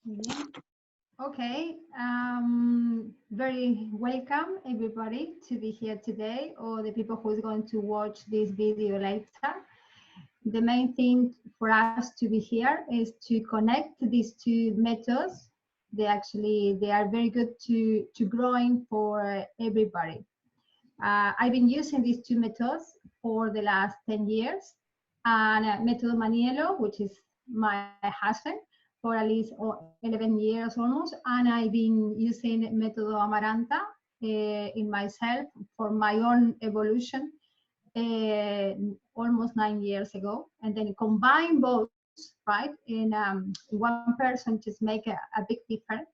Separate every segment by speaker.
Speaker 1: Yeah. Okay. Very welcome everybody to be here today, or the people who is going to watch this video later. The main thing for us to be here is to connect these two methods. They are very good to growing for everybody. I've been using these two methods for the last 10 years, and method Manniello, which is my husband, for at least 11 years almost, and I've been using method Amaranta in myself for my own evolution uh, almost 9 years ago, and then combine both, right, in one person, just make a big difference.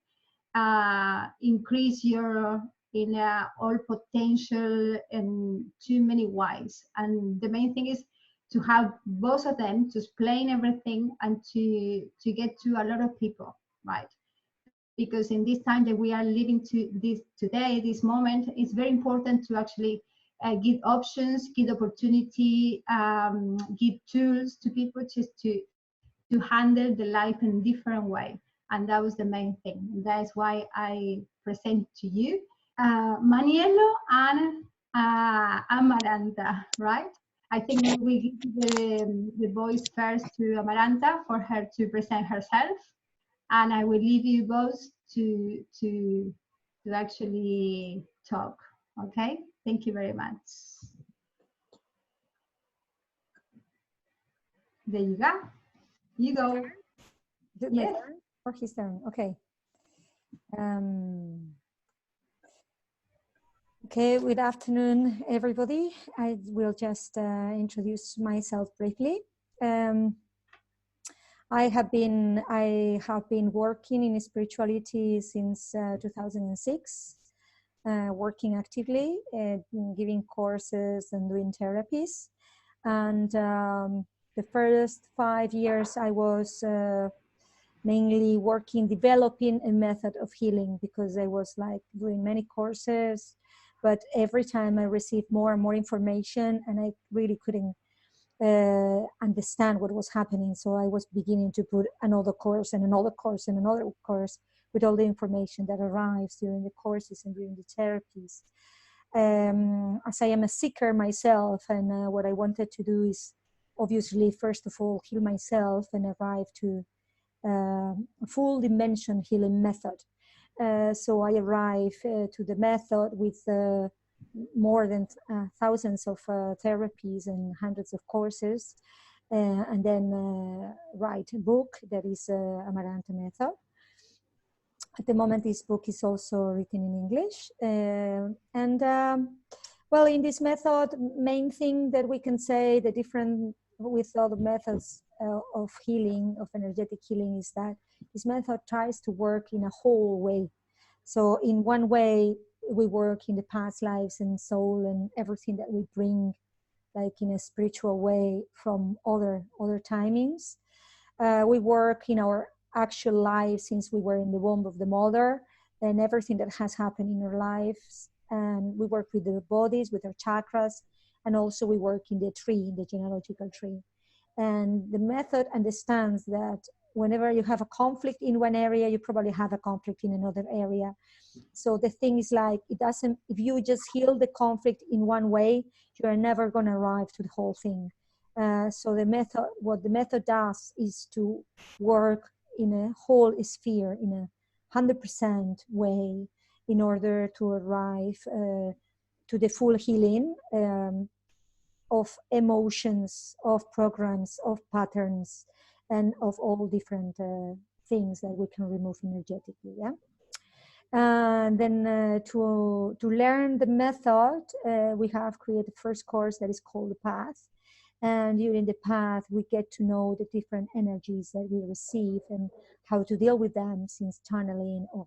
Speaker 1: Increase your in all potential in too many ways, and the main thing is to have both of them to explain everything and to get to a lot of people, right? Because in this time that we are living to this today, this moment, it's very important to actually give options, give opportunity, give tools to people just to handle the life in a different way. And that was the main thing. That is why I present to you Manniello and Amaranta, right? I think we give the voice first to Amaranta for her to present herself, and I will leave you both to actually talk. Okay, thank you very much. There you go. You go.
Speaker 2: Is it my turn or his turn? Okay. Okay, good afternoon, everybody. I will just introduce myself briefly. I have been working in spirituality since 2006, working actively, giving courses and doing therapies. And the first 5 years I was mainly working, developing a method of healing, because I was like doing many courses, but every time I received more and more information, and I really couldn't understand what was happening. So I was beginning to put another course and another course and another course with all the information that arrives during the courses and during the therapies. As I am a seeker myself, and what I wanted to do is obviously, first of all, heal myself and arrive to a full dimension healing method. So I arrived to the method with more than thousands of therapies and hundreds of courses, and then write a book that is Amaranta Method. At the moment, this book is also written in English. Well, in this method, main thing that we can say, the different with other methods of healing, of energetic healing, is that this method tries to work in a whole way. So in one way, we work in the past lives and soul and everything that we bring, like in a spiritual way from other timings. We work in our actual life since we were in the womb of the mother, and everything that has happened in our lives. And we work with the bodies, with our chakras, and also we work in the tree, in the genealogical tree. And the method understands that whenever you have a conflict in one area, you probably have a conflict in another area. So the thing is, like, it doesn't, if you just heal the conflict in one way, you are never going to arrive to the whole thing. So the method, what the method does is to work in a whole sphere, in a 100% way, in order to arrive to the full healing of emotions, of programs, of patterns, and of all different things that we can remove energetically. Yeah. And then to learn the method, we have created the first course that is called the Path. And during the path, we get to know the different energies that we receive and how to deal with them, since channeling or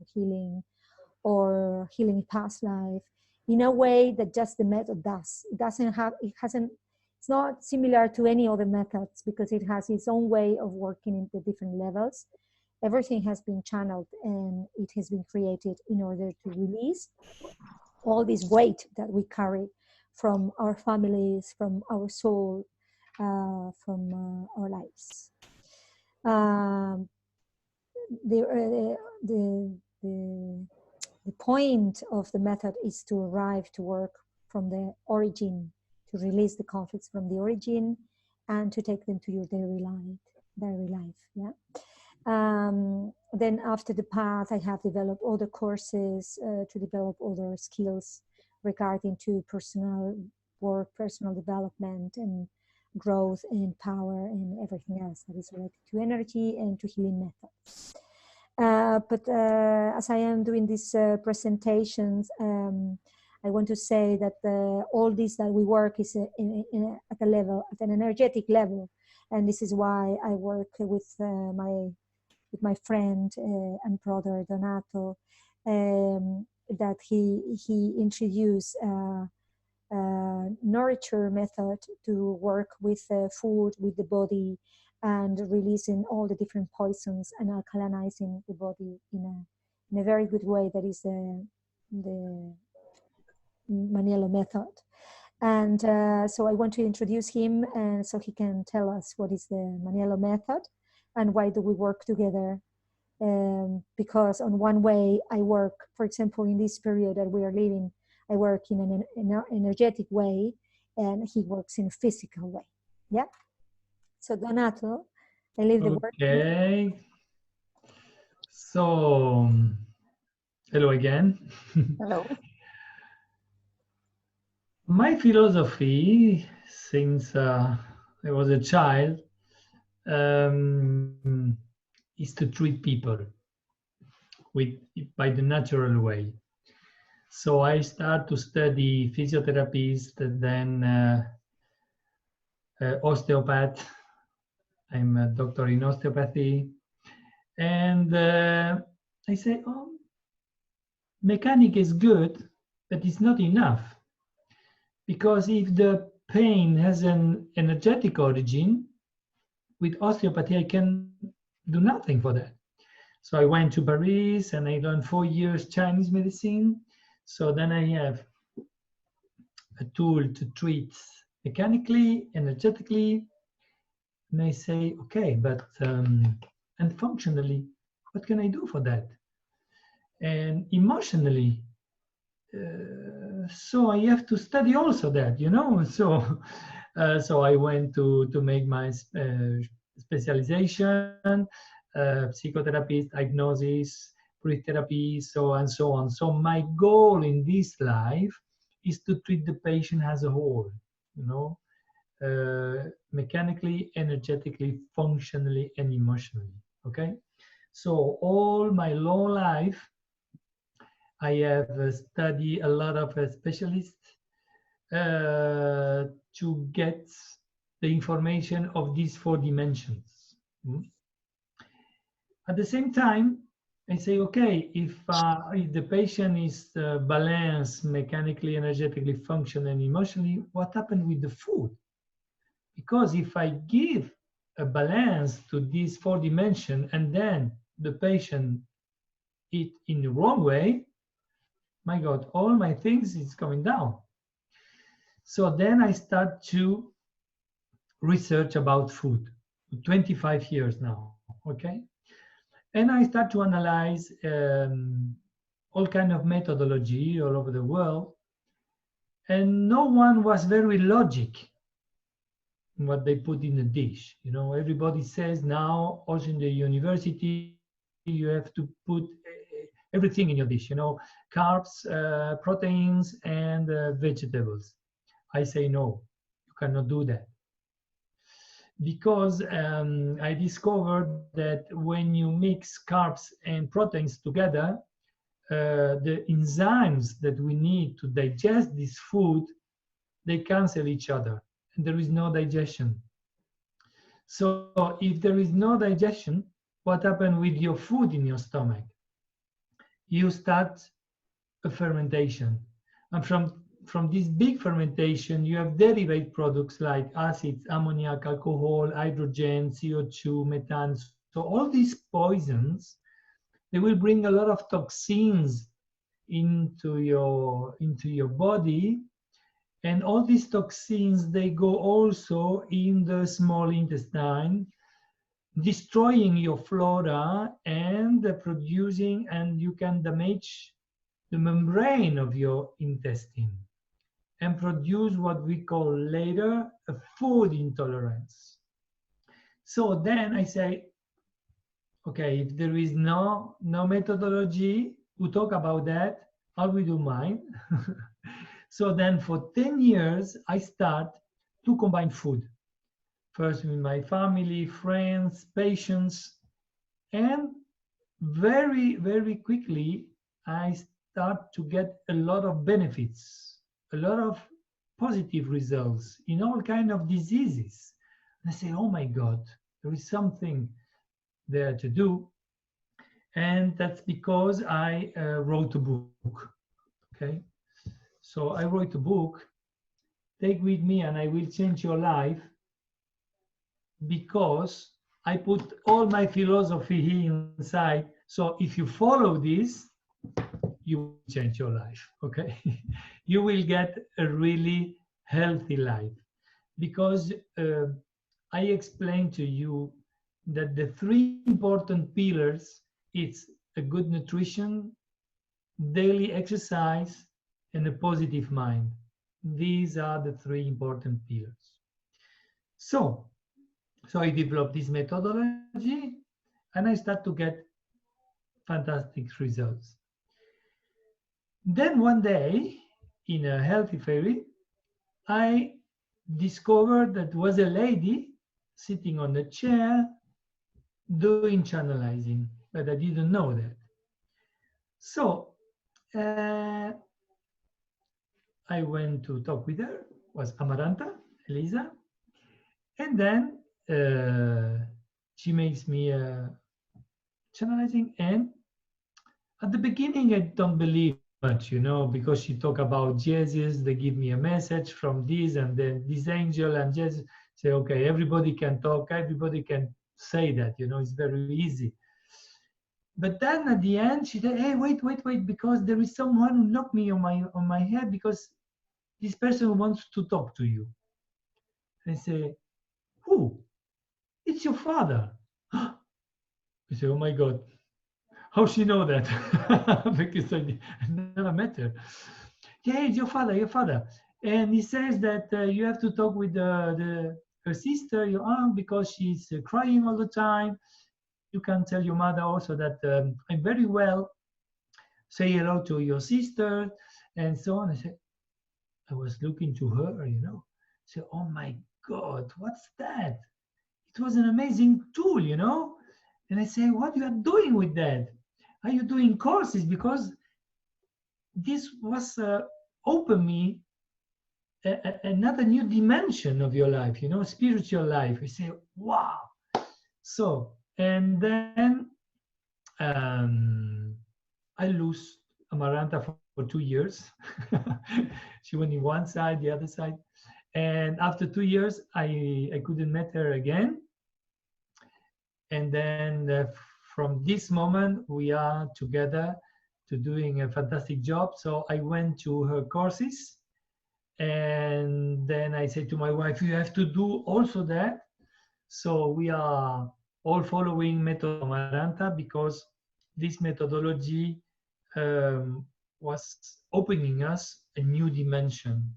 Speaker 2: healing past life, in a way that just the method does. It's not similar to any other methods, because it has its own way of working in the different levels. Everything has been channeled and it has been created in order to release all this weight that we carry from our families, from our soul, from our lives. the, uh, the, the, the point of the method is to arrive to work from the origin, to release the conflicts from the origin, and to take them to your daily life. Yeah. Then after the path, I have developed other courses to develop other skills regarding to personal work, personal development, and growth and power and everything else that is related to energy and to healing methods. But as I am doing these presentations, I want to say that all this that we work is at a level, at an energetic level, and this is why I work with my friend and brother Donato, that he introduced nurture method to work with food, with the body, and releasing all the different poisons and alkalinizing the body in a very good way. That is the Manniello method. And so I want to introduce him, and so he can tell us what is the Manniello method and why do we work together. Because on one way I work, for example, in this period that we are living, I work in an energetic way, and he works in a physical way. Yeah. So Donato, I leave the word.
Speaker 3: Okay. So, hello again.
Speaker 2: Hello.
Speaker 3: My philosophy, since I was a child, is to treat people with by the natural way. So I start to study physiotherapist, then osteopath. I'm a doctor in osteopathy, and I say, oh, mechanic is good, but it's not enough, because if the pain has an energetic origin, with osteopathy I can do nothing for that. So I went to Paris and I learned 4 years Chinese medicine. So then I have a tool to treat mechanically, energetically, and I say, okay, but and functionally, what can I do for that? And emotionally, so I have to study also that, you know. So, so I went to make my specialization, psychotherapist, hypnosis, breath therapy, so and so on. So my goal in this life is to treat the patient as a whole, you know, mechanically, energetically, functionally, and emotionally. Okay. So all my long life, I have studied a lot of specialists to get the information of these 4 dimensions. At the same time, I say, okay, if the patient is balanced mechanically, energetically, functionally, and emotionally, what happened with the food? Because if I give a balance to these 4 dimensions and then the patient eat in the wrong way, my God, all my things is going down. So then I start to research about food, 25 years now, okay? And I start to analyze all kind of methodology all over the world, and no one was very logic in what they put in the dish. You know, everybody says now, also in the university, you have to put everything in your dish, you know, carbs, proteins, and vegetables. I say no, you cannot do that. Because I discovered that when you mix carbs and proteins together, the enzymes that we need to digest this food, they cancel each other, and there is no digestion. So if there is no digestion, what happens with your food in your stomach? You start a fermentation, and from this big fermentation, you have derived products like acids, ammoniac, alcohol, hydrogen, CO2, methane. So all these poisons, they will bring a lot of toxins into your body, and all these toxins, they go also in the small intestine, destroying your flora and producing, and you can damage the membrane of your intestine and produce what we call later a food intolerance. So then I say, okay, if there is no methodology to talk about that, I will do mine. So then for 10 years, I start to combine food. First with my family, friends, patients, and very, very quickly, I start to get a lot of benefits, a lot of positive results in all kind of diseases. And I say, oh my God, there is something there to do. And that's because I wrote a book. Okay, so I wrote a book, Take With Me and I Will Change Your Life, because I put all my philosophy here inside. So if you follow this, you will change your life. Okay, you will get a really healthy life, because I explained to you that the three important pillars, it's a good nutrition, daily exercise, and a positive mind. These are the three important pillars. So, so I developed this methodology and I start to get fantastic results. Then one day, in a healthy fairy, I discovered that was a lady sitting on a chair doing channelizing, but I didn't know that. So uh, I went to talk with her, was Amaranta, Elisa, and then she makes me channelizing. And at the beginning, I don't believe much, because she talk about Jesus. They give me a message from this and then this angel and Jesus. Say, okay, everybody can talk, everybody can say that, it's very easy. But then at the end, she said, hey, wait, because there is someone who knocked me on my head, because this person wants to talk to you. And I say, who? It's your father. I say, oh my God, how she know that? Because I never met her. Yeah, it's your father. And he says that you have to talk with her sister, your aunt, because she's crying all the time. You can tell your mother also that I'm very well. Say hello to your sister, and so on. I was looking to her, Say, oh my God, what's that? It was an amazing tool, And I say, what you are doing with that? Are you doing courses? Because this was open me another new dimension of your life, spiritual life. I say, wow. So, and then I lose Amaranta for 2 years. She went in one side, the other side. And after 2 years, I couldn't meet her again. And then from this moment, we are together to doing a fantastic job. So I went to her courses. And then I said to my wife, you have to do also that. So we are all following Method Amaranta, because this methodology was opening us a new dimension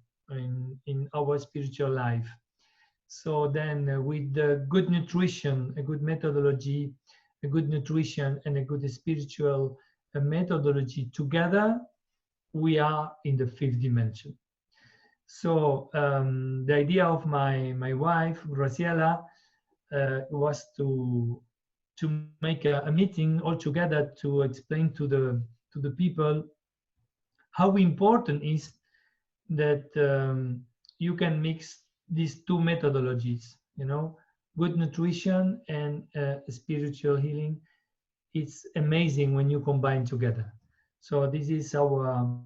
Speaker 3: in our spiritual life. So then with the good nutrition, a good methodology, a good nutrition and a good spiritual methodology together, we are in the fifth dimension. So the idea of my wife, Graciela, was to make a meeting all together to explain to the people how important is that you can mix these two methodologies, good nutrition and spiritual healing. It's amazing when you combine together. So this is our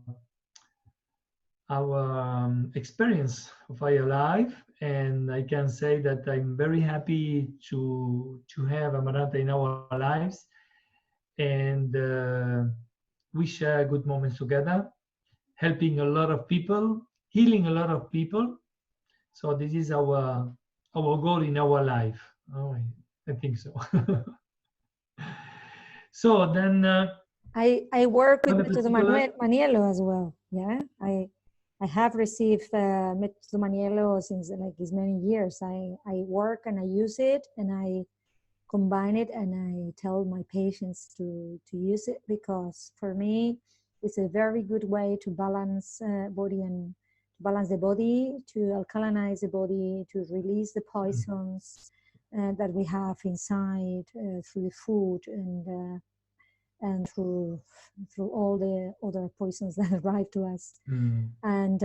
Speaker 3: experience of our life, and I can say that I'm very happy to have Amaranta in our lives, and we share good moments together, helping a lot of people, healing a lot of people. So this is our goal in our life. Oh, I think so. So then,
Speaker 2: I work with
Speaker 3: on a
Speaker 2: Metodo
Speaker 3: particular,
Speaker 2: Manniello as well. Yeah, I have received Metodo Manniello since like as many years. I work and I use it and I combine it and I tell my patients to use it because for me it's a very good way to balance body and to balance the body, to alkalinize the body, to release the poisons that we have inside through the food and through all the other poisons that arrive to us. And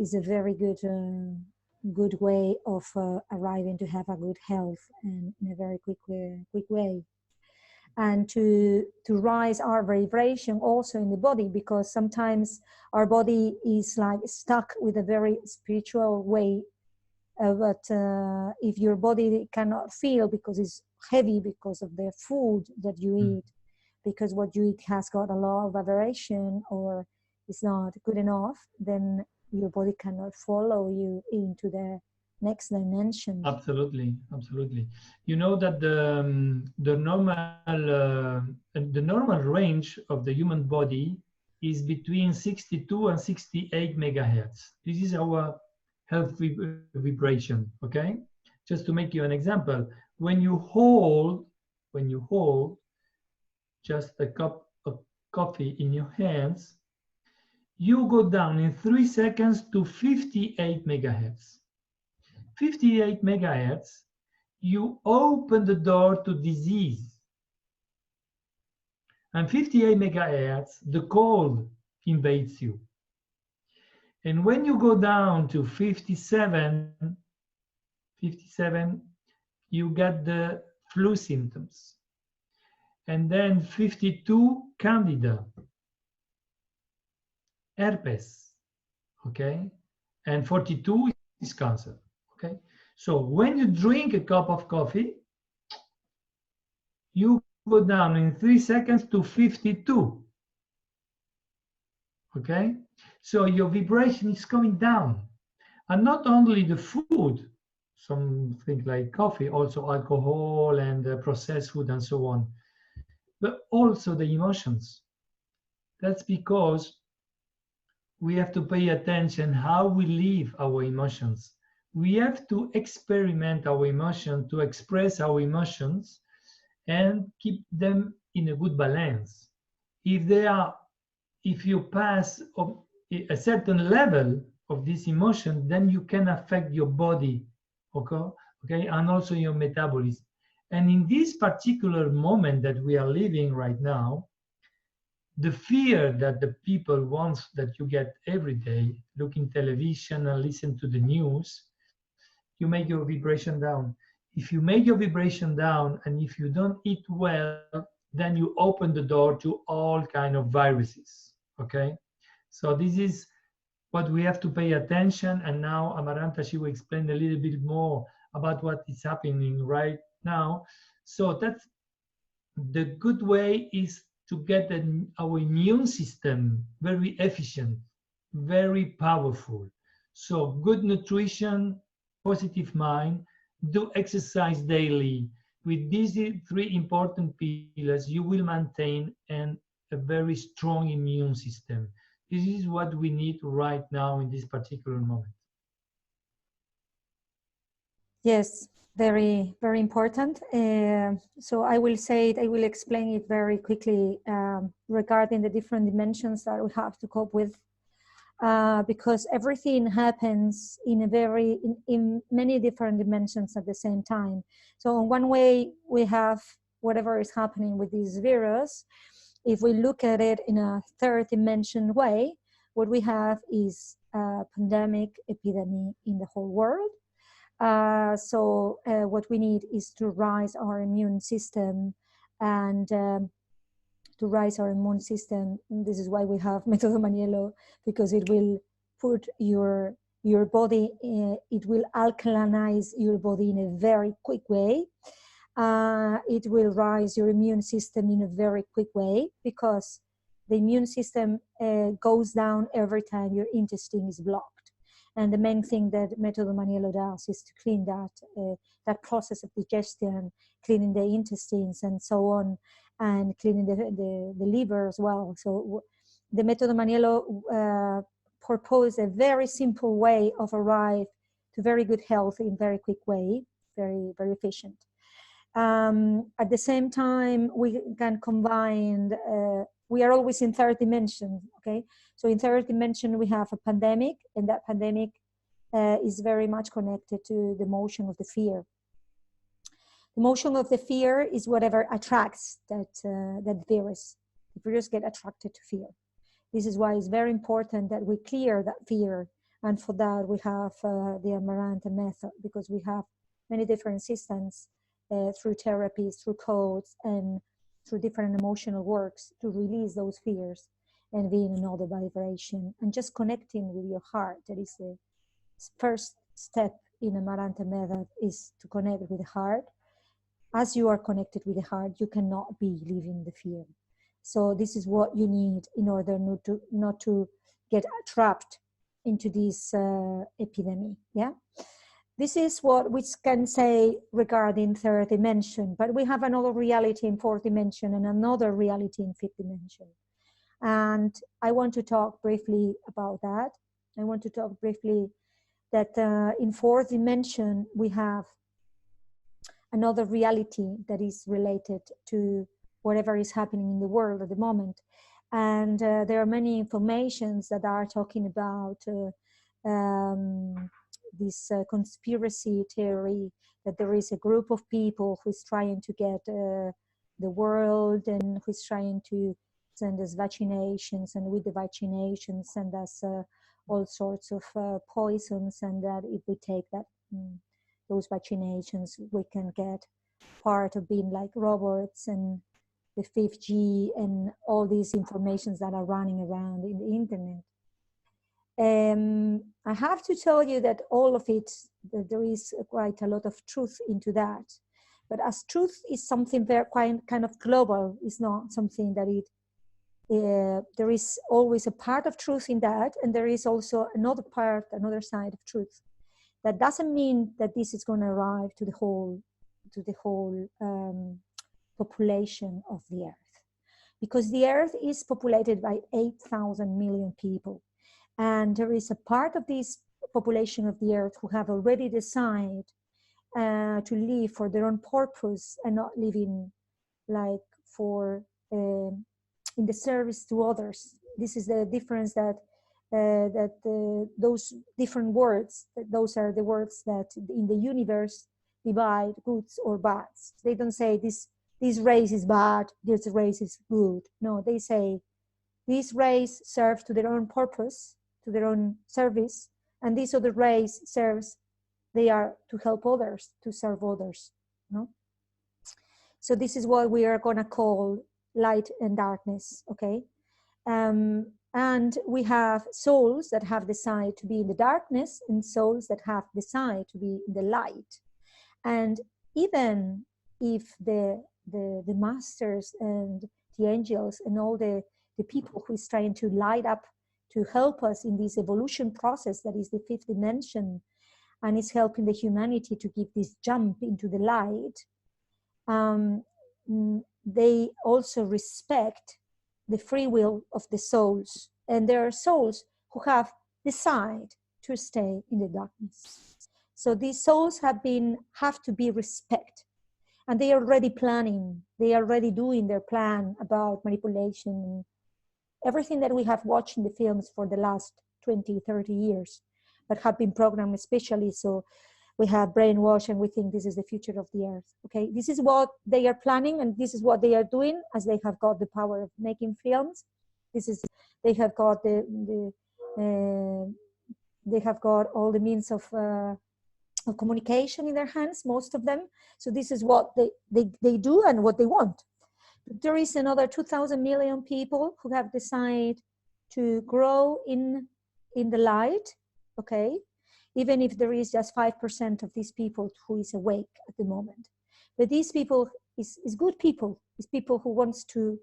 Speaker 2: is a very good way of arriving to have a good health and in a very quick way. And to rise our vibration also in the body, because sometimes our body is like stuck with a very spiritual way. But if your body cannot feel because it's heavy because of the food that you eat, because what you eat has got a lot of vibration or is not good enough, then your body cannot follow you into the next dimension.
Speaker 3: Absolutely, absolutely. You know that the normal range of the human body is between 62 and 68 megahertz. This is our health vibration. Okay, just to make you an example, when you hold just a cup of coffee in your hands, you go down in 3 seconds to 58 megahertz. 58 megahertz, you open the door to disease. And 58 megahertz, the cold invades you. And when you go down to 57, you get the flu symptoms. And then 52, candida, herpes, okay? And 42 is cancer, okay? So when you drink a cup of coffee, you go down in 3 seconds to 52. Okay? So your vibration is coming down. And not only the food, something like coffee, also alcohol and processed food and so on, but also the emotions. That's because we have to pay attention how we live our emotions. We have to experiment our emotion, to express our emotions and keep them in a good balance. If you pass a certain level of this emotion, then you can affect your body, okay, and also your metabolism. And in this particular moment that we are living right now, the fear that the people want that you get every day, looking television and listen to the news, you make your vibration down. If you make your vibration down and if you don't eat well, then you open the door to all kind of viruses, okay? So this is what we have to pay attention. And now Amaranta, she will explain a little bit more about what is happening right now. So that's the good way is to get our immune system very efficient, very powerful. So good nutrition, positive mind, do exercise daily. With these three important pillars, you will maintain a very strong immune system. This is what we need right now in this particular moment.
Speaker 2: Yes, very, very important. So I will say it, I will explain it very quickly regarding the different dimensions that we have to cope with. Because everything happens in many different dimensions at the same time. So in one way, we have whatever is happening with this virus. If we look at it in a third dimension way, what we have is a pandemic epidemic in the whole world. So what we need is to rise our immune system and to rise our immune system. And this is why we have Metodo Manniello, because it will put your body, it will alkalinize your body in a very quick way. It will rise your immune system in a very quick way, because the immune system goes down every time your intestine is blocked. And the main thing that Metodo Manniello does is to clean that process of digestion, cleaning the intestines and so on, and cleaning the liver as well. So the Metodo Manniello proposed a very simple way of arrive to very good health in very quick way, very, very efficient. At the same time, we can combine, we are always in third dimension, okay? So in third dimension, we have a pandemic, and that pandemic is very much connected to the emotion of the fear. The emotion of the fear is whatever attracts that virus. The virus get attracted to fear. This is why it's very important that we clear that fear. And for that, we have the Amaranta method, because we have many different systems through therapies, through codes, and through different emotional works to release those fears and be in another vibration. And just connecting with your heart, that is the first step in Amaranta method, is to connect with the heart. As you are connected with the heart, you cannot be living the fear. So this is what you need in order not to get trapped into this epidemic. Yeah, this is what we can say regarding third dimension. But we have another reality in fourth dimension and another reality in fifth dimension. And I want to talk briefly about that. I want to talk briefly that in fourth dimension we have another reality that is related to whatever is happening in the world at the moment. And there are many informations that are talking about this conspiracy theory that there is a group of people who is trying to get the world, and who is trying to send us vaccinations, and with the vaccinations send us all sorts of poisons, and that if we take that those vaccinations, we can get part of being like robots, and the 5G and all these informations that are running around in the internet. I have to tell you that all of it, that there is quite a lot of truth into that. But as truth is something very kind of global, it's not something that there is always a part of truth in that, and there is also another part, another side of truth. That doesn't mean that this is going to arrive to the whole population of the Earth, because the Earth is populated by 8,000 million people, and there is a part of this population of the Earth who have already decided to live for their own purpose and not living like for in the service to others. This is the difference that those different words, those are the words that in the universe divide goods or bads. They don't say this race is bad, this race is good. No, they say this race serves to their own purpose, to their own service, and this other race serves, they are to help others, to serve others. No? So this is what we are going to call light and darkness, okay? And we have souls that have decided to be in the darkness, and souls that have decided to be in the light. And even if the masters and the angels and all the people who is trying to light up to help us in this evolution process that is the fifth dimension, and is helping the humanity to give this jump into the light, they also respect the free will of the souls. And there are souls who have decided to stay in the darkness. So these souls have to be respected. And they are already planning, they are already doing their plan about manipulation, everything that we have watched in the films for the last 20, 30 years, but have been programmed especially so we have brainwashed and we think this is the future of the Earth. Okay, this is what they are planning, and this is what they are doing, as they have got the power of making films. They have got they have got all the means of communication in their hands, most of them. So this is what they do and what they want. But there is another 2,000 million people who have decided to grow in the light. Okay. Even if there is just 5% of these people who is awake at the moment. But these people is good people. It's people who wants to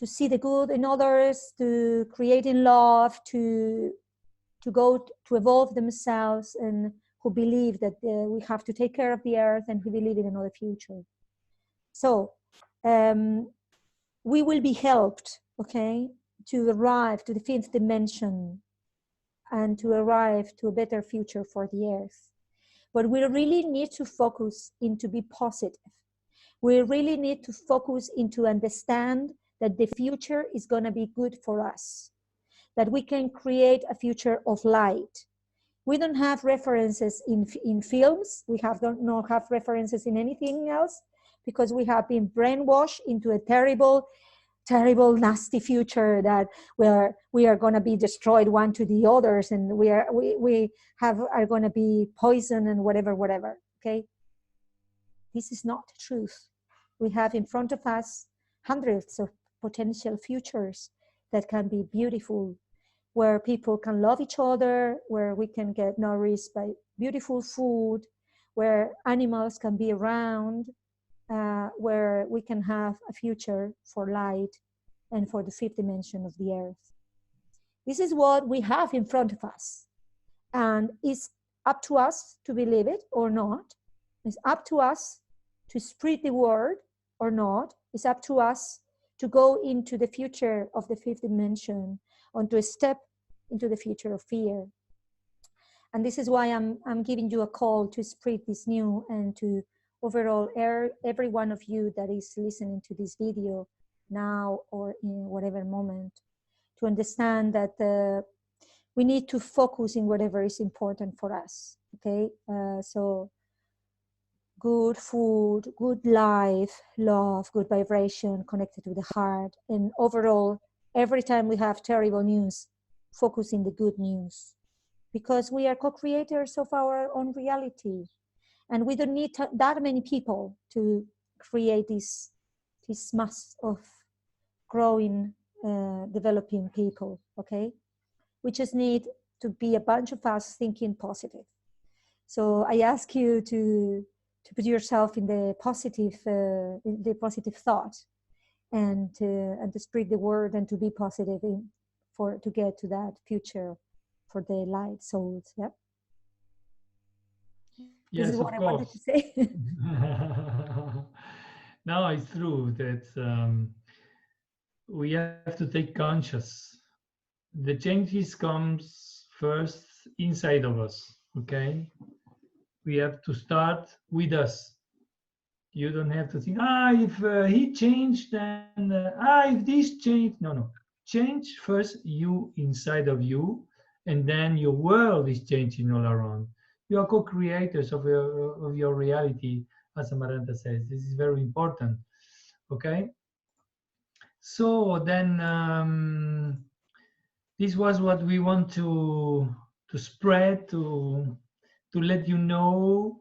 Speaker 2: see the good in others, to create in love, to to go to evolve themselves, and who believe that we have to take care of the earth, and who believe in another future. So we will be helped, okay, to arrive to the 5th dimension and to arrive to a better future for the earth. But we really need to focus into be positive. We really need to focus into understand that the future is going to be good for us, that we can create a future of light. We don't have references in films. We don't have references in anything else, because we have been brainwashed into a terrible, nasty future that where we are going to be destroyed one to the others, and we are going to be poisoned and whatever. Okay, this is not the truth. We have in front of us hundreds of potential futures that can be beautiful, where people can love each other, where we can get nourished by beautiful food, where animals can be around, where we can have a future for light and for the 5th dimension of the earth. This is what we have in front of us. And it's up to us to believe it or not. It's up to us to spread the word or not. It's up to us to go into the future of the 5th dimension, or to step into the future of fear. And this is why I'm giving you a call to spread this new, and to overall every one of you that is listening to this video now or in whatever moment, to understand that we need to focus in whatever is important for us. Okay, so good food, good life, love, good vibration connected to the heart, and overall, every time we have terrible news, focus in the good news, because we are co-creators of our own reality, and we don't need that many people to create this mass of growing, developing people. Okay, we just need to be a bunch of us thinking positive. So I ask you to put yourself in the positive thought, and to spread the word, and to be positive to get to that future for the light souls. Yeah.
Speaker 3: Yes,
Speaker 2: this is what I wanted to say.
Speaker 3: No, it's true that we have to take conscious. The changes comes first inside of us. Okay, we have to start with us. You don't have to think, if he changed, then if this changed. No. Change first you inside of you, and then your world is changing all around. You are co-creators of your reality, as Amaranta says. This is very important. Okay. So then, this was what we want to spread, to let you know.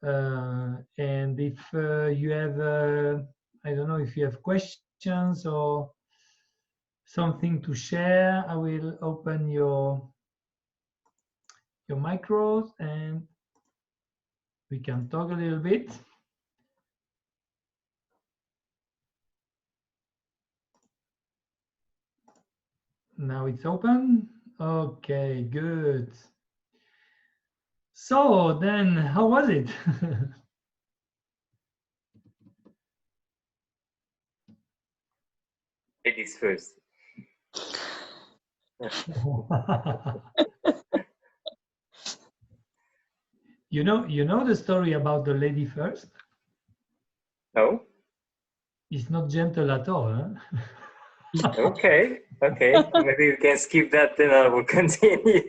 Speaker 3: And if you have, I don't know, if you have questions or something to share, I will open your micros and we can talk a little bit. Now it's open. Okay, good. So then, how was it?
Speaker 4: Ladies first.
Speaker 3: You know the story about the lady first?
Speaker 4: No?
Speaker 3: It's not gentle at all, huh?
Speaker 4: Okay. Maybe we can skip that, then I will continue.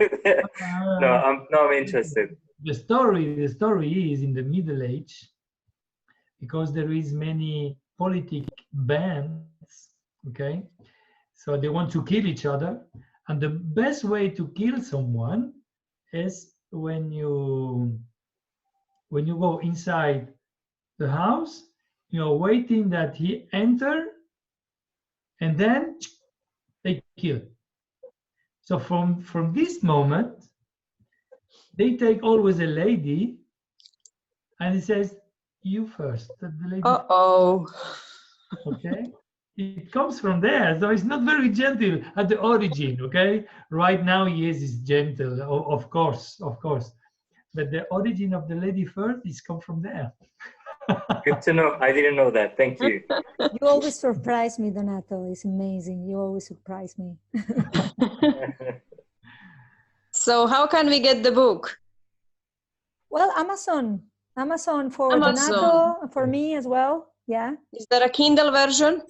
Speaker 4: No, I'm interested.
Speaker 3: The story is in the Middle Age, because there is many politic bands, okay? So they want to kill each other, and the best way to kill someone is when you go inside the house, you're waiting that he enter, and then they kill. So from this moment, they take always a lady, and he says, you first. The lady.
Speaker 5: Uh-oh.
Speaker 3: Okay. it comes from there. So it's not very gentle at the origin, okay? Right now, yes, it's gentle, of course, of course. But the origin of the lady first is come from there.
Speaker 4: Good to know. I didn't know that. Thank you.
Speaker 2: You always surprise me, Donato. It's amazing. You always surprise me.
Speaker 5: So how can we get the book?
Speaker 2: Well, Amazon for
Speaker 5: Amazon.
Speaker 2: Donato, for me as well. Yeah.
Speaker 5: Is there a Kindle version?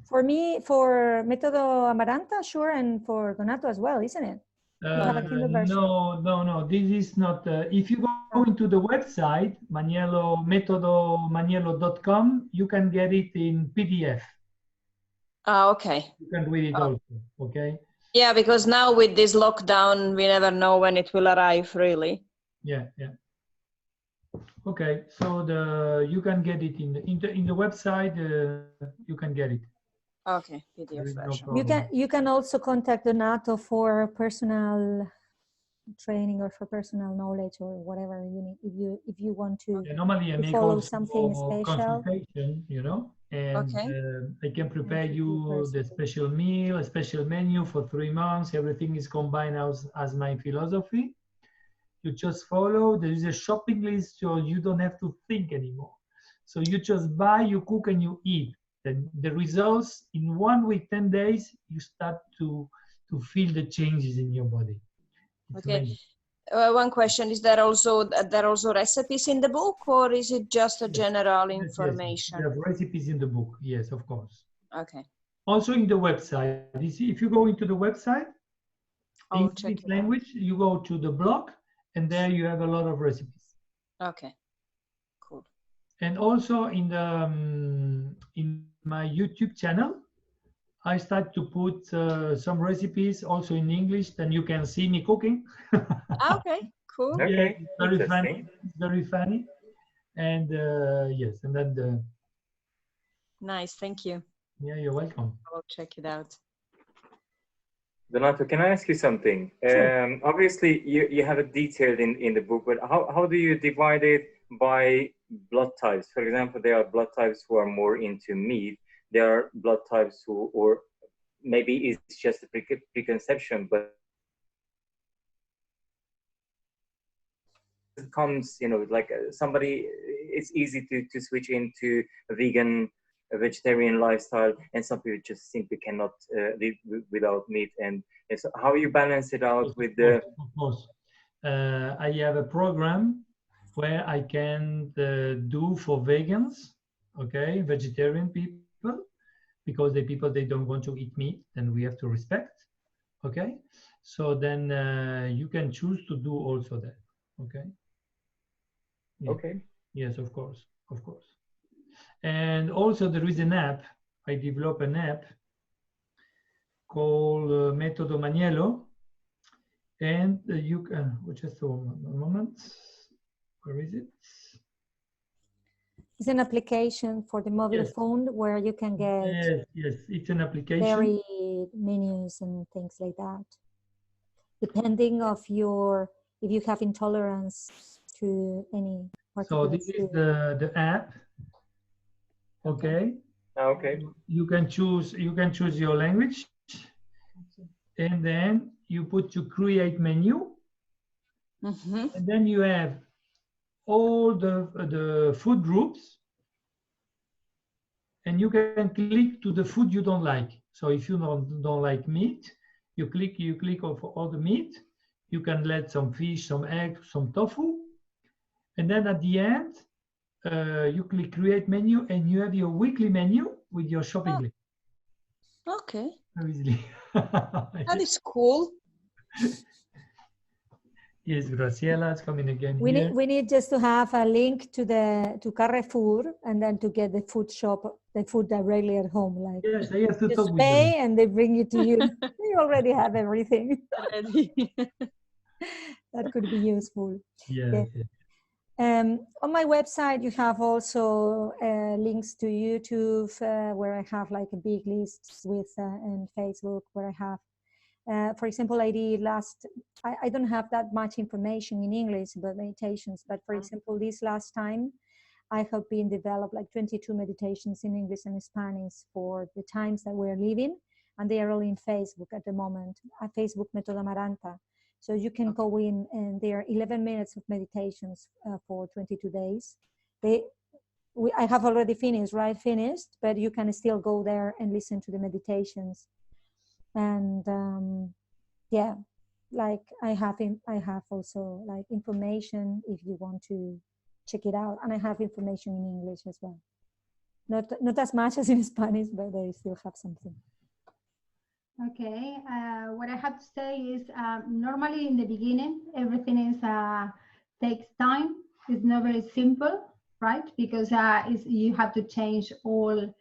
Speaker 2: For me, for Metodo Amaranta, sure, and for Donato as well, isn't it? Have a Kindle version.
Speaker 3: No. This is not. If you go into the website, Manniello, metodomanniello.com, you can get it in PDF.
Speaker 5: Ah, okay.
Speaker 3: You can read it also, okay?
Speaker 5: Yeah, because now with this lockdown, we never know when it will arrive, really.
Speaker 3: Yeah. Okay, so you can get it in the website. You can get it.
Speaker 5: Okay,
Speaker 3: There
Speaker 5: PDF
Speaker 3: is no
Speaker 5: version.
Speaker 3: problem.
Speaker 2: You can also contact Donato for personal training or for personal knowledge or whatever you need if you want to,
Speaker 3: Yeah, normally I
Speaker 2: to
Speaker 3: make
Speaker 2: follow
Speaker 3: also
Speaker 2: something special.
Speaker 3: consultation, and
Speaker 5: Okay.
Speaker 3: I can prepare
Speaker 2: to
Speaker 3: you the
Speaker 2: personally.
Speaker 3: special meal, a special menu for 3 months. Everything is combined as my philosophy. You just follow. There is a shopping list, so you don't have to think anymore. So you just buy, you cook, and you eat. Then the results in 1 week, 10 days, you start to feel the changes in your body. It's
Speaker 5: Okay.
Speaker 3: amazing.
Speaker 5: One question, is there also recipes in the book, or is it just a general
Speaker 3: Yes,
Speaker 5: information?
Speaker 3: there are recipes in the book. Yes, of course.
Speaker 5: Okay.
Speaker 3: Also in the website. You see, if you go into the website,
Speaker 5: I'll check
Speaker 3: English
Speaker 5: it out.
Speaker 3: language, you go to the blog, and there you have a lot of recipes.
Speaker 5: Okay. Cool.
Speaker 3: And also in my YouTube channel, I start to put some recipes also in English. Then you can see me cooking.
Speaker 5: Okay. Cool.
Speaker 3: Yeah,
Speaker 4: Okay,
Speaker 3: it's very funny.
Speaker 4: interesting.
Speaker 3: It's very funny. And yes, and then
Speaker 5: Nice. Thank you.
Speaker 3: yeah, you're welcome.
Speaker 5: I'll check it out.
Speaker 4: Donato, can I ask you something?
Speaker 3: Sure.
Speaker 4: Obviously, you have it detailed in the book, but how do you divide it by blood types? For example, there are blood types who are more into meat. There are blood types who, or maybe it's just a preconception, but it comes, like somebody, it's easy to switch into a vegetarian lifestyle, and some people just simply cannot live without meat. And so how you balance it out with the...
Speaker 3: Of course. I have a program where I can do for vegans, okay, vegetarian people, because the people, they don't want to eat meat, and we have to respect, okay? So then you can choose to do also that, okay? Yeah.
Speaker 4: Okay.
Speaker 3: Yes, of course, of course. And also there is an app. I developed an app called Metodo Manniello, and you can, just a moment, where is it?
Speaker 2: It's an application for the mobile
Speaker 3: Yes.
Speaker 2: phone where you can get
Speaker 3: Yes, it's an application.
Speaker 2: very menus and things like that. Depending of if you have intolerance to any
Speaker 3: So
Speaker 2: particular
Speaker 3: this is
Speaker 2: food.
Speaker 3: the app. Okay.
Speaker 4: Okay.
Speaker 3: You can choose your language, and then you put to create menu,
Speaker 5: Mm-hmm.
Speaker 3: and then you have all the food groups, and you can click to the food you don't like. So if you don't like meat, you click on all the meat. You can let some fish, some egg, some tofu, and then at the end you click create menu, and you have your weekly menu with your shopping list.
Speaker 5: Okay.
Speaker 3: Very easily.
Speaker 5: That is cool.
Speaker 3: Yes, Graciela is coming again
Speaker 2: We
Speaker 3: here.
Speaker 2: we need just to have a link to Carrefour, and then to get the food directly at home. Like,
Speaker 3: Yes, I have to talk
Speaker 2: just
Speaker 3: with
Speaker 2: pay
Speaker 3: them.
Speaker 2: and they bring it to you. You already have everything. That could be useful.
Speaker 3: Yes,
Speaker 2: Yeah.
Speaker 3: yes.
Speaker 2: On my website, you have also links to YouTube, where I have like a big list with, and Facebook, where I have, for example, I don't have that much information in English about meditations, but for example, this last time, I have been developed like 22 meditations in English and Spanish for the times that we're living, and they are all in Facebook at the moment, at Facebook Method Amaranta. So you can go in, and there are 11 minutes of meditations for 22 days. I have already finished, but you can still go there and listen to the meditations. And yeah, like I have also like information if you want to check it out, and I have information in English as well. Not as much as in Spanish, but I still have something.
Speaker 1: Okay, what I have to say is normally in the beginning, everything is takes time. It's not very simple, right? Because you have to change all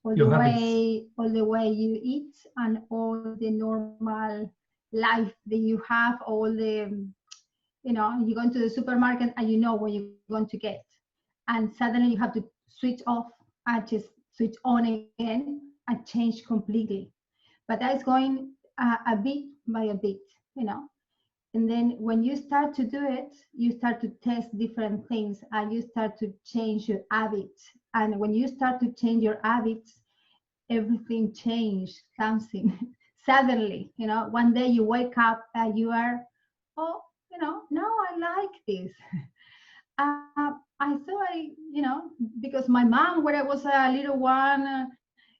Speaker 1: the way you eat and all the normal life that you have, all the, you know, you go into the supermarket and you know what you're going to get. And suddenly you have to switch off and just switch on again and change completely. But that's going a bit by a bit, you know. And then when you start to do it, you start to test different things and you start to change your habits. And when you start to change your habits, everything changed something suddenly, you know. One day you wake up and you are, oh, you know, now I like this. I thought you know, because my mom, when I was a little one,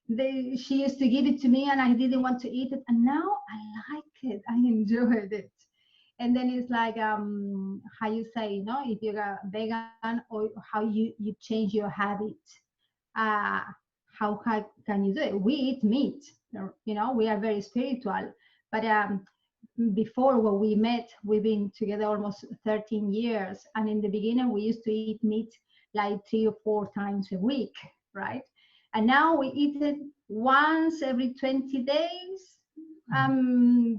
Speaker 1: she used to give it to me and I didn't want to eat it, and now I like it, I enjoyed it. And then it's like how you say, you know, if you're a vegan, or how you change your habits. How can you do it? We eat meat, you know, we are very spiritual, but before when we met, we've been together almost 13 years, and in the beginning we used to eat meat like 3 or 4 times a week, right? And now we eat it once every 20 days,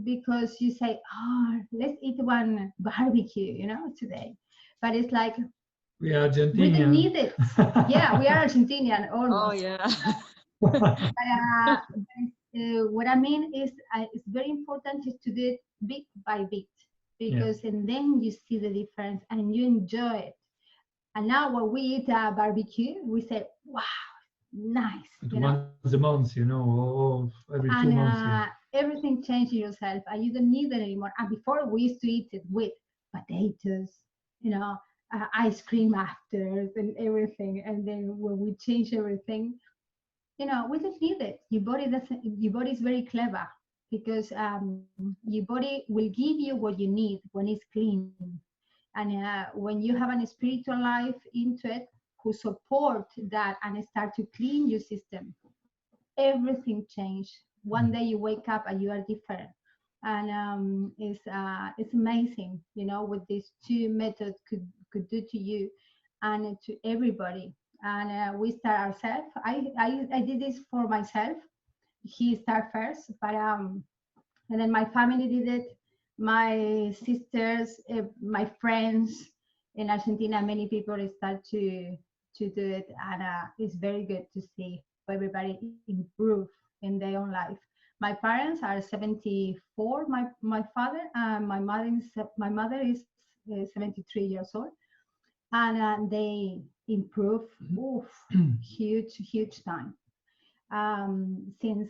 Speaker 1: because you say, oh, let's eat one barbecue, you know, today. But it's like,
Speaker 3: we are Argentinian.
Speaker 1: We didn't need it. Yeah, we are Argentinian almost.
Speaker 5: Oh yeah.
Speaker 1: But what I mean is, it's very important is to do it bit by bit, because and then you see the difference and you enjoy it. And now when we eat a barbecue, we say, wow, nice.
Speaker 3: Once a month, you know, or every 2 months. Yeah.
Speaker 1: Everything changes yourself, and you don't need it anymore. And before we used to eat it with potatoes, you know, ice cream after and everything. And then when we change everything, you know, we don't need it. Your body doesn't. Your body is very clever, because your body will give you what you need when it's clean. And when you have a spiritual life into it, who support that and start to clean your system, everything changed. One day you wake up and you are different. And it's amazing, you know, what these 2 methods could do to you and to everybody. And we start ourselves. I did this for myself. He started first, but and then my family did it. My sisters, my friends in Argentina, many people start to do it, and it's very good to see how everybody improve in their own life. My parents are 74. My father and my mother is 73 years old, and they improve huge time. Since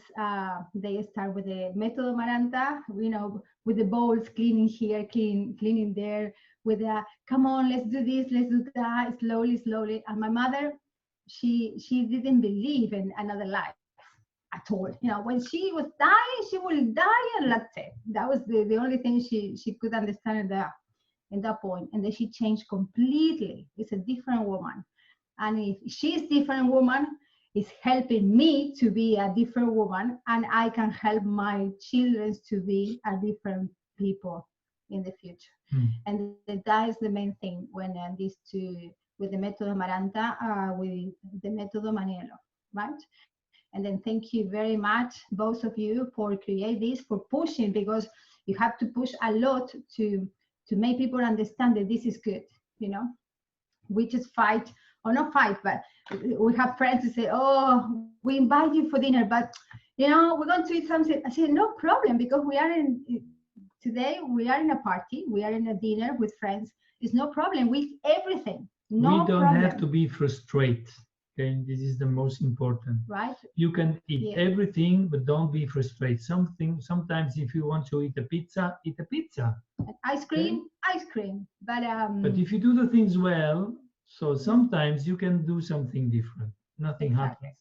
Speaker 1: they start with the Method Amaranta, you know, with the bowls, cleaning here, cleaning there, with the, come on, let's do this, let's do that, slowly. And my mother, she didn't believe in another life at all. You know, when she was dying, she will die, and that's it. That was the only thing she could understand in that point. And then she changed completely. It's a different woman. And if she's different woman, is helping me to be a different woman, and I can help my children to be a different people in the future. And that is the main thing when these 2, with the Method Amaranta, with the Method Manniello, right? And then thank you very much, both of you, for create this, for pushing, because you have to push a lot to make people understand that this is good, you know. We just fight, or not fight, but we have friends who say, oh, we invite you for dinner, but you know, we're going to eat something. I said, no problem, because today we are in a party, we are in a dinner with friends. It's no problem, we eat everything. No
Speaker 3: we don't
Speaker 1: problem.
Speaker 3: have to be frustrated. Okay, this is the most important.
Speaker 1: Right?
Speaker 3: You can eat
Speaker 1: Yeah.
Speaker 3: everything, but don't be frustrated. Sometimes if you want to eat a pizza, eat a pizza.
Speaker 1: And ice cream, ice cream. But
Speaker 3: But if you do the things well, so sometimes you can do something different. Nothing
Speaker 1: Exactly.
Speaker 3: happens.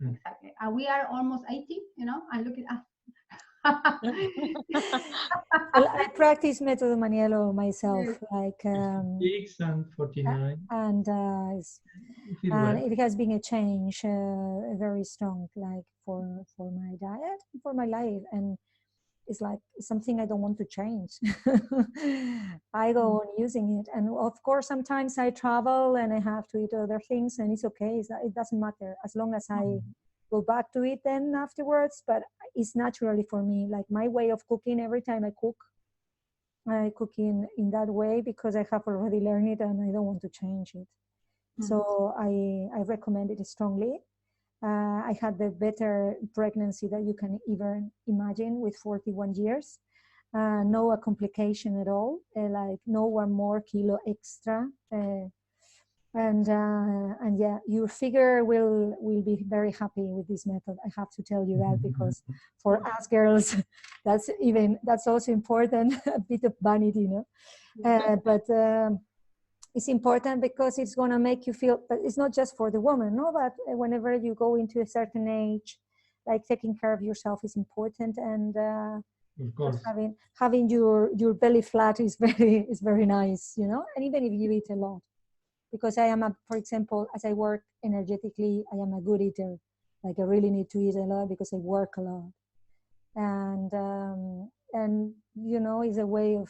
Speaker 3: Mm.
Speaker 1: exactly. And we are almost 80, you know, and look at
Speaker 2: Well, I practice method Manniello myself,
Speaker 1: Yes.
Speaker 2: like
Speaker 3: 6 and 49.
Speaker 2: and
Speaker 3: You feel
Speaker 2: and
Speaker 3: well.
Speaker 2: it has been a change, very strong, like for my diet, for my life, and it's like something I don't want to change. I go on using it, and of course sometimes I travel and I have to eat other things, and it's okay. It doesn't matter as long as I go back to it then afterwards. But it's naturally for me, like my way of cooking. Every time I cook in that way because I have already learned it and I don't want to change it. So I recommend it strongly. I had the better pregnancy that you can even imagine with 41 years. No complication at all, like no 1 more kilo extra. And yeah, your figure will be very happy with this method. I have to tell you that, because for us girls, that's also important, a bit of vanity, you know. But it's important because it's going to make you feel, but it's not just for the woman, no, but whenever you go into a certain age, like taking care of yourself is important, and
Speaker 3: Of course.
Speaker 2: having your belly flat is very nice, you know. And even if you eat a lot, because for example, as I work energetically, I am a good eater. Like I really need to eat a lot because I work a lot, and you know, it's a way of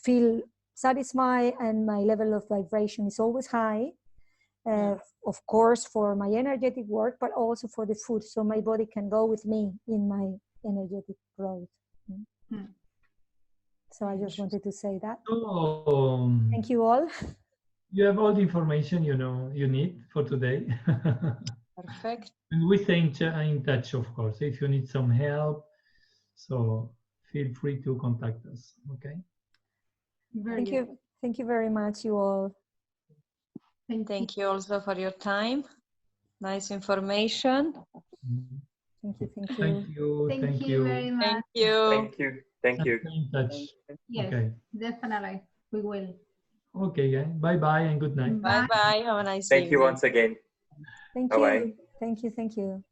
Speaker 2: feel satisfied, and my level of vibration is always high. Of course, for my energetic work, but also for the food, so my body can go with me in my energetic growth. So I just wanted to say that.
Speaker 3: So,
Speaker 2: Thank you all.
Speaker 3: you have all the information you need for today.
Speaker 5: Perfect.
Speaker 3: And we stay in touch, of course. If you need some help, so feel free to contact us. Okay.
Speaker 2: Thank you. Thank you very much, you all.
Speaker 5: Thank you also for your time. Nice information.
Speaker 2: Thank you. Thank you.
Speaker 3: Thank you.
Speaker 1: Thank you very much.
Speaker 5: Thank you.
Speaker 4: Thank you. Thank you.
Speaker 3: Stay in touch.
Speaker 1: Yes,
Speaker 3: Okay.
Speaker 1: definitely. We will.
Speaker 3: Okay, guys. Bye bye and good night.
Speaker 5: Bye bye. Have a nice
Speaker 4: Thank you
Speaker 5: evening.
Speaker 4: once again.
Speaker 2: Thank
Speaker 4: Bye-bye.
Speaker 2: you. Thank you. Thank you.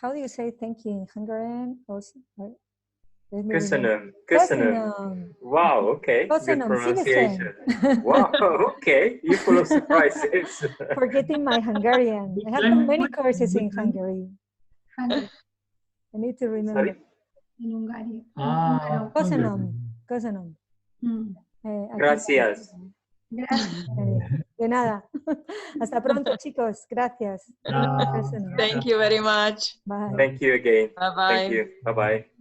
Speaker 2: How do you say thank you in Hungarian? Also, let me remember.
Speaker 4: Köszönöm. Köszönöm. Wow, okay. Good
Speaker 2: Köszönöm
Speaker 4: pronunciation.
Speaker 2: szívesen.
Speaker 4: Wow, okay. You're full of surprises.
Speaker 2: Forgetting my Hungarian. I have done many courses in Hungary.
Speaker 1: Hungary,
Speaker 2: I need to remember.
Speaker 4: Sorry?
Speaker 1: in Hungary.
Speaker 2: Köszönöm. Köszönöm.
Speaker 4: Gracias.
Speaker 1: Gracias.
Speaker 2: De nada. Hasta pronto, chicos. Gracias.
Speaker 3: Ciao.
Speaker 2: Köszönöm.
Speaker 5: Thank you very much.
Speaker 2: Bye.
Speaker 4: Thank you again.
Speaker 5: Bye bye.
Speaker 4: Thank you. Bye-bye.